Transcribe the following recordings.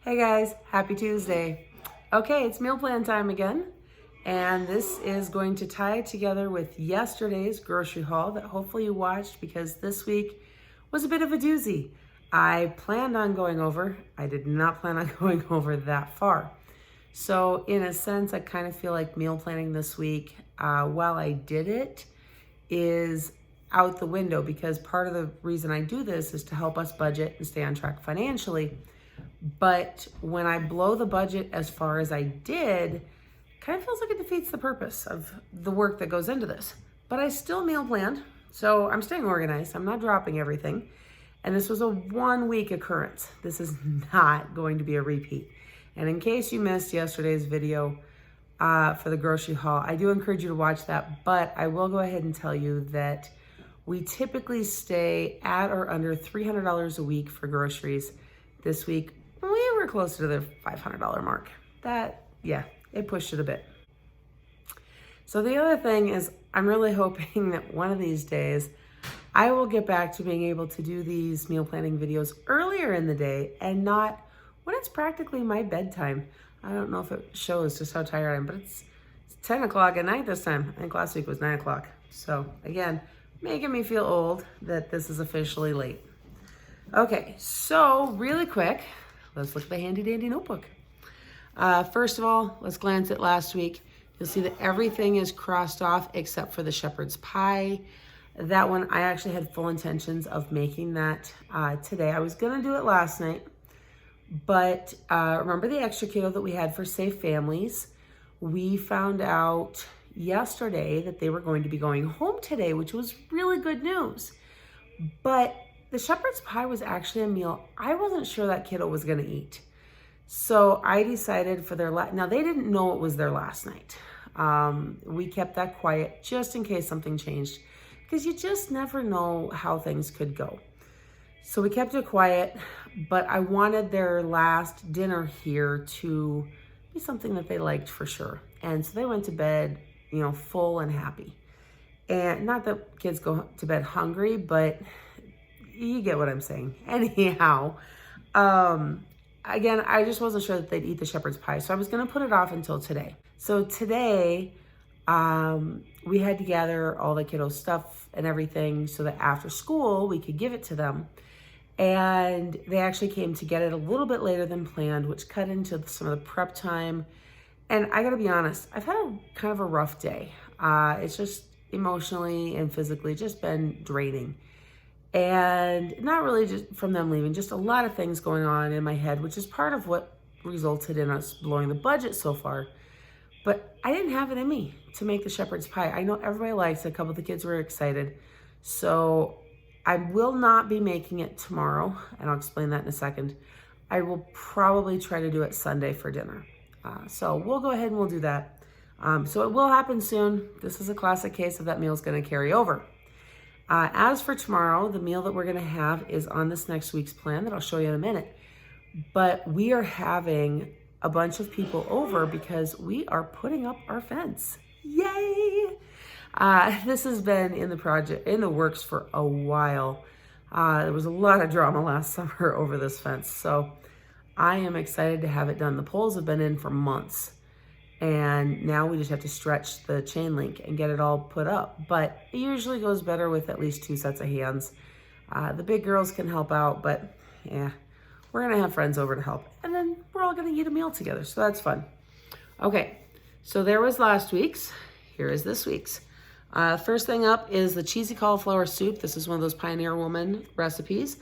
Hey guys, happy Tuesday. Okay, it's meal plan time again, and this is going to tie together with yesterday's grocery haul that hopefully you watched because this week was a bit of a doozy. I planned on going over, I did not plan on going over that far. So in a sense, I kind of feel like meal planning this week, while I did it, is out the window because part of the reason I do this is to help us budget and stay on track financially. But when I blow the budget as far as I did, kind of feels like it defeats the purpose of the work that goes into this. But I still meal planned, so I'm staying organized. I'm not dropping everything. And this was a 1 week occurrence. This is not going to be a repeat. And in case you missed yesterday's video for the grocery haul, I do encourage you to watch that. But I will go ahead and tell you that we typically stay at or under $300 a week for groceries. This week, we were close to the $500 mark. It pushed it a bit. So the other thing is I'm really hoping that one of these days I will get back to being able to do these meal planning videos earlier in the day and not when it's practically my bedtime. I don't know if it shows just how tired I am, but it's 10 o'clock at night this time. I think last week was 9 o'clock. So again, making me feel old that this is officially late. Okay, so really quick, let's look at the handy dandy notebook. First of all, let's glance at last week. You'll see that everything is crossed off except for the shepherd's pie. That one, I actually had full intentions of making that today. I was gonna do it last night, but remember the extra kilo that we had for Safe Families? We found out yesterday that they were going to be going home today, which was really good news. But the shepherd's pie was actually a meal I wasn't sure that kiddo was gonna eat. So I decided for their now they didn't know it was their last night. We kept that quiet just in case something changed because you just never know how things could go. So we kept it quiet, but I wanted their last dinner here to be something that they liked for sure. And so they went to bed, full and happy. And not that kids go to bed hungry, but you get what I'm saying. Anyhow, again, I just wasn't sure that they'd eat the shepherd's pie, so I was gonna put it off until today. So today, we had to gather all the kiddo stuff and everything so that after school, we could give it to them. And they actually came to get it a little bit later than planned, which cut into some of the prep time. And I gotta be honest, I've had kind of a rough day. It's just emotionally and physically just been draining. And not really just from them leaving, just a lot of things going on in my head, which is part of what resulted in us blowing the budget so far. But I didn't have it in me to make the shepherd's pie. I know everybody likes it. A couple of the kids were excited. So I will not be making it tomorrow, and I'll explain that in a second. I will probably try to do it Sunday for dinner. So we'll go ahead and we'll do that. So it will happen soon. This is a classic case of that meal's gonna carry over. As for tomorrow, the meal that we're gonna have is on this next week's plan that I'll show you in a minute. But we are having a bunch of people over because we are putting up our fence. Yay! This has been in the works for a while. There was a lot of drama last summer over this fence, so I am excited to have it done. The poles have been in for months. And now we just have to stretch the chain link and get it all put up. But it usually goes better with at least 2 sets of hands. The big girls can help out, but yeah, we're gonna have friends over to help. And then we're all gonna eat a meal together, so that's fun. Okay, so there was last week's. Here is this week's. First thing up is the cheesy cauliflower soup. This is one of those Pioneer Woman recipes.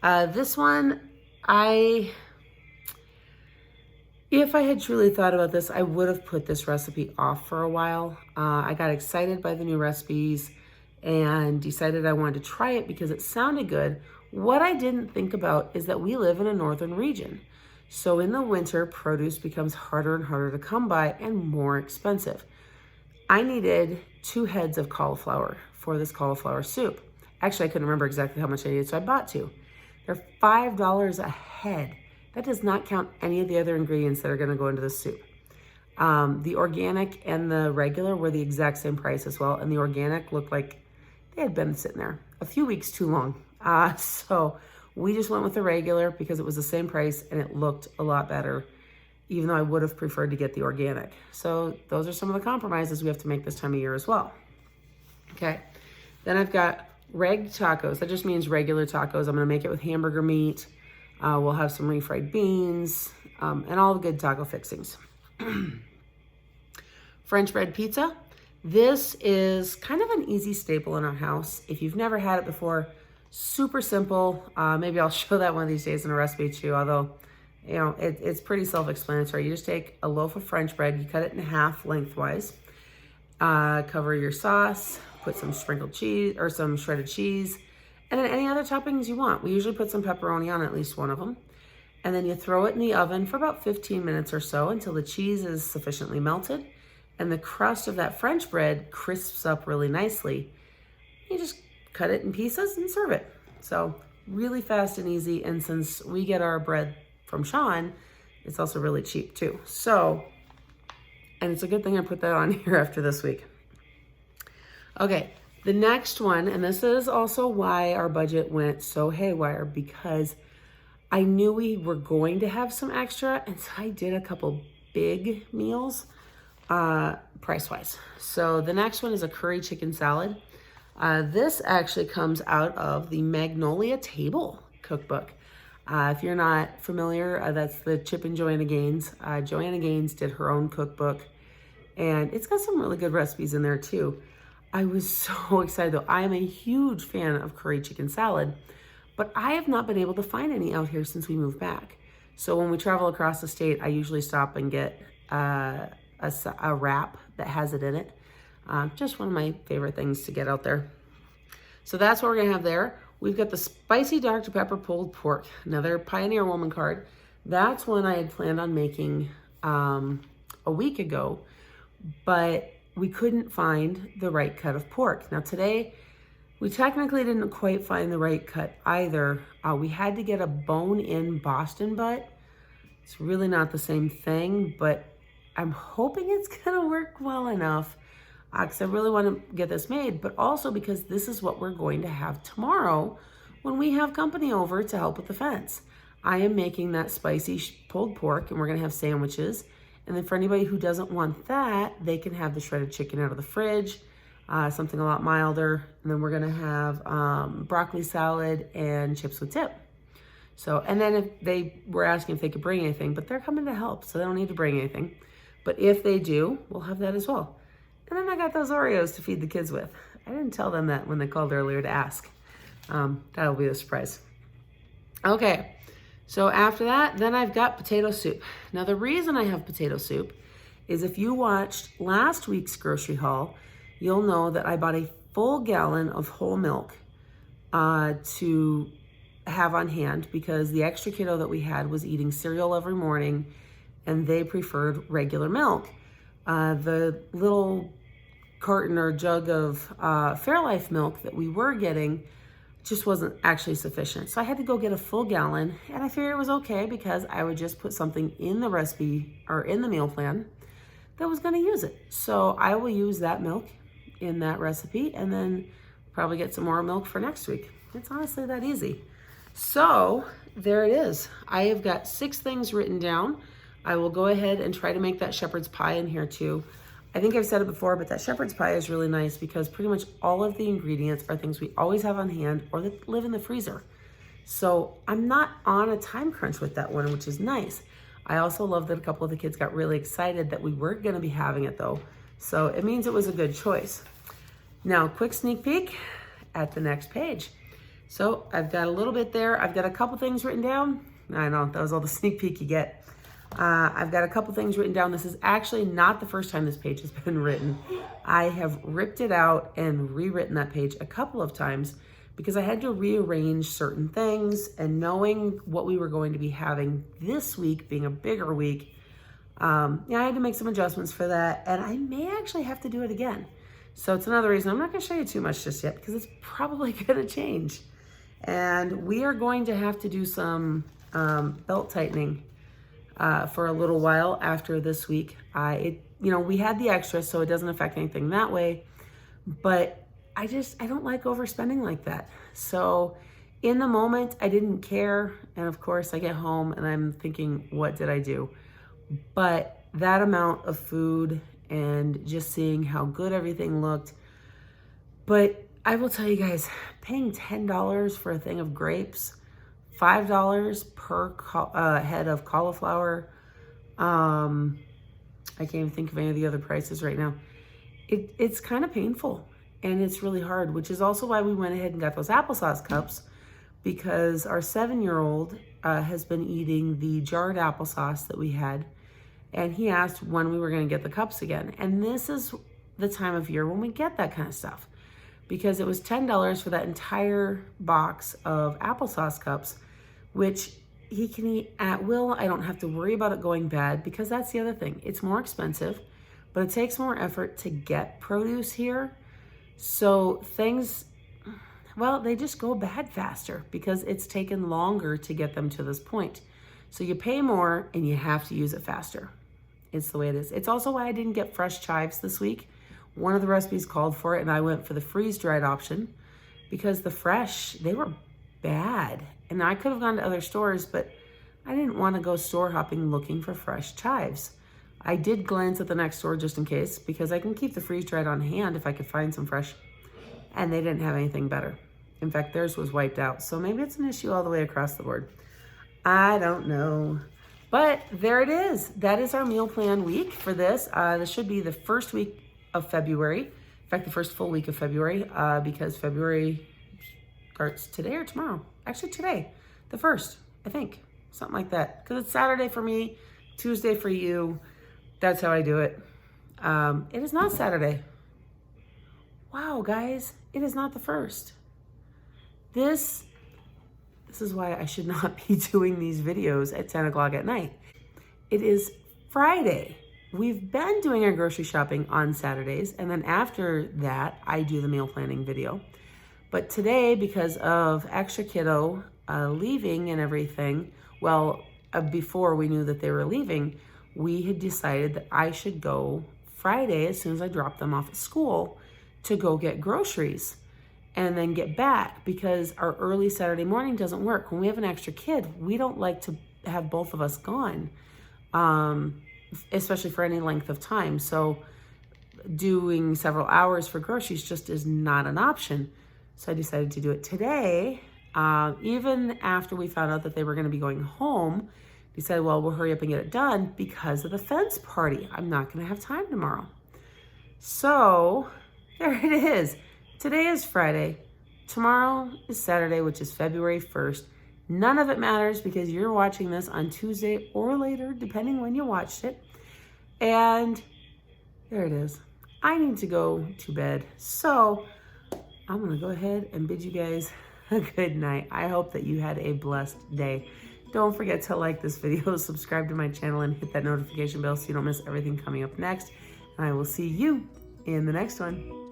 This one, if I had truly thought about this, I would have put this recipe off for a while. I got excited by the new recipes and decided I wanted to try it because it sounded good. What I didn't think about is that we live in a northern region. So in the winter, produce becomes harder and harder to come by and more expensive. I needed 2 heads of cauliflower for this cauliflower soup. Actually, I couldn't remember exactly how much I needed, so I bought 2. They're $5 a head. That does not count any of the other ingredients that are gonna go into the soup. The organic and the regular were the exact same price as well, and the organic looked like they had been sitting there a few weeks too long. So We just went with the regular because it was the same price and it looked a lot better, even though I would have preferred to get the organic. So those are some of the compromises we have to make this time of year as well. Okay, then I've got reg tacos. That just means regular tacos. I'm gonna make it with hamburger meat. We'll have some refried beans and all the good taco fixings. French bread pizza. This is kind of an easy staple in our house. If you've never had it before, super simple. Maybe I'll show that one of these days in a recipe too, although, you know, it's pretty self-explanatory. You just take a loaf of French bread, you cut it in half lengthwise, cover your sauce, put some sprinkled cheese or some shredded cheese, and then any other toppings you want. We usually put some pepperoni on at least one of them. And then you throw it in the oven for about 15 minutes or so until the cheese is sufficiently melted and the crust of that French bread crisps up really nicely. You just cut it in pieces and serve it. So really fast and easy. And since we get our bread from Sean, it's also really cheap too. So, and it's a good thing I put that on here after this week. Okay, the next one, and this is also why our budget went so haywire, because I knew we were going to have some extra, and so I did a couple big meals price-wise. So the next one is a curry chicken salad. This actually comes out of the Magnolia Table cookbook. If you're not familiar, that's the Chip and Joanna Gaines. Joanna Gaines did her own cookbook, and it's got some really good recipes in there too. I was so excited though. I am a huge fan of curry chicken salad, but I have not been able to find any out here since we moved back. So when we travel across the state, I usually stop and get a wrap that has it in it. Just one of my favorite things to get out there. So that's what we're gonna have there. We've got the spicy Dr. Pepper pulled pork, another Pioneer Woman card. That's one I had planned on making a week ago, but we couldn't find the right cut of pork. Now today, we technically didn't quite find the right cut either. We had to get a bone-in Boston butt. It's really not the same thing, but I'm hoping it's gonna work well enough because I really want to get this made, but also because this is what we're going to have tomorrow when we have company over to help with the fence. I am making that spicy pulled pork, and we're gonna have sandwiches. And then for anybody who doesn't want that, they can have the shredded chicken out of the fridge, something a lot milder. And then we're gonna have broccoli salad and chips with dip. So, and then if they were asking if they could bring anything, but they're coming to help, so they don't need to bring anything. But if they do, we'll have that as well. And then I got those Oreos to feed the kids with. I didn't tell them that when they called earlier to ask. That'll be a surprise. Okay. So after that, then I've got potato soup. Now the reason I have potato soup is if you watched last week's grocery haul, you'll know that I bought a full gallon of whole milk to have on hand because the extra kiddo that we had was eating cereal every morning and they preferred regular milk. The little carton or jug of Fairlife milk that we were getting just wasn't actually sufficient. So I had to go get a full gallon, and I figured it was okay because I would just put something in the recipe or in the meal plan that was gonna use it. So I will use that milk in that recipe and then probably get some more milk for next week. It's honestly that easy. So there it is. I have got 6 things written down. I will go ahead and try to make that shepherd's pie in here too. I think I've said it before, but that shepherd's pie is really nice because pretty much all of the ingredients are things we always have on hand or that live in the freezer. So I'm not on a time crunch with that one, which is nice. I also love that a couple of the kids got really excited that we weren't gonna be having it though. So it means it was a good choice. Now, quick sneak peek at the next page. So I've got a little bit there. I've got a couple things written down. I know, that was all the sneak peek you get. I've got a couple things written down. This is actually not the first time this page has been written. I have ripped it out and rewritten that page a couple of times because I had to rearrange certain things, and knowing what we were going to be having this week being a bigger week, I had to make some adjustments for that, and I may actually have to do it again. So it's another reason I'm not gonna show you too much just yet because it's probably gonna change. And we are going to have to do some belt tightening for a little while after this week. We had the extra, so it doesn't affect anything that way, but I don't like overspending like that. So In the moment, I didn't care. And of course, I get home and I'm thinking, what did I do? But that amount of food and just seeing how good everything looked. But I will tell you guys, paying $10 for a thing of grapes, $5 per head of cauliflower. I can't even think of any of the other prices right now. It's kind of painful and it's really hard, which is also why we went ahead and got those applesauce cups, because our 7-year-old has been eating the jarred applesauce that we had, and he asked when we were going to get the cups again. And this is the time of year when we get that kind of stuff, because it was $10 for that entire box of applesauce cups, which he can eat at will. I don't have to worry about it going bad, because that's the other thing. It's more expensive, but it takes more effort to get produce here. So things, well, they just go bad faster because it's taken longer to get them to this point. So you pay more and you have to use it faster. It's the way it is. It's also why I didn't get fresh chives this week. One of the recipes called for it, and I went for the freeze-dried option, because the fresh, they were bad. And I could have gone to other stores, but I didn't want to go store hopping looking for fresh chives. I did glance at the next store just in case, because I can keep the freeze-dried on hand if I could find some fresh, and they didn't have anything better. In fact, theirs was wiped out. So maybe it's an issue all the way across the board. I don't know. But there it is. That is our meal plan week for this. This should be the first week of February. In fact, the first full week of February, because February starts today or tomorrow. Actually today, the 1st, I think. Something like that. Because it's Saturday for me, Tuesday for you. That's how I do it. It is not Saturday. Wow, guys, it is not the 1st. This is why I should not be doing these videos at 10 o'clock at night. It is Friday. We've been doing our grocery shopping on Saturdays, and then after that, I do the meal planning video. But today, because of extra kiddo leaving and everything, well, before we knew that they were leaving, we had decided that I should go Friday, as soon as I dropped them off at school, to go get groceries and then get back, because our early Saturday morning doesn't work. When we have an extra kid, we don't like to have both of us gone, especially for any length of time. So doing several hours for groceries just is not an option. So I decided to do it today. Even after we found out that they were going to be going home, we said, well, we'll hurry up and get it done because of the fence party. I'm not going to have time tomorrow. So there it is. Today is Friday. Tomorrow is Saturday, which is February 1st. None of it matters because you're watching this on Tuesday or later, depending when you watched it. And there it is. I need to go to bed. So I'm going to go ahead and bid you guys a good night. I hope that you had a blessed day. Don't forget to like this video, subscribe to my channel, and hit that notification bell so you don't miss everything coming up next. And I will see you in the next one.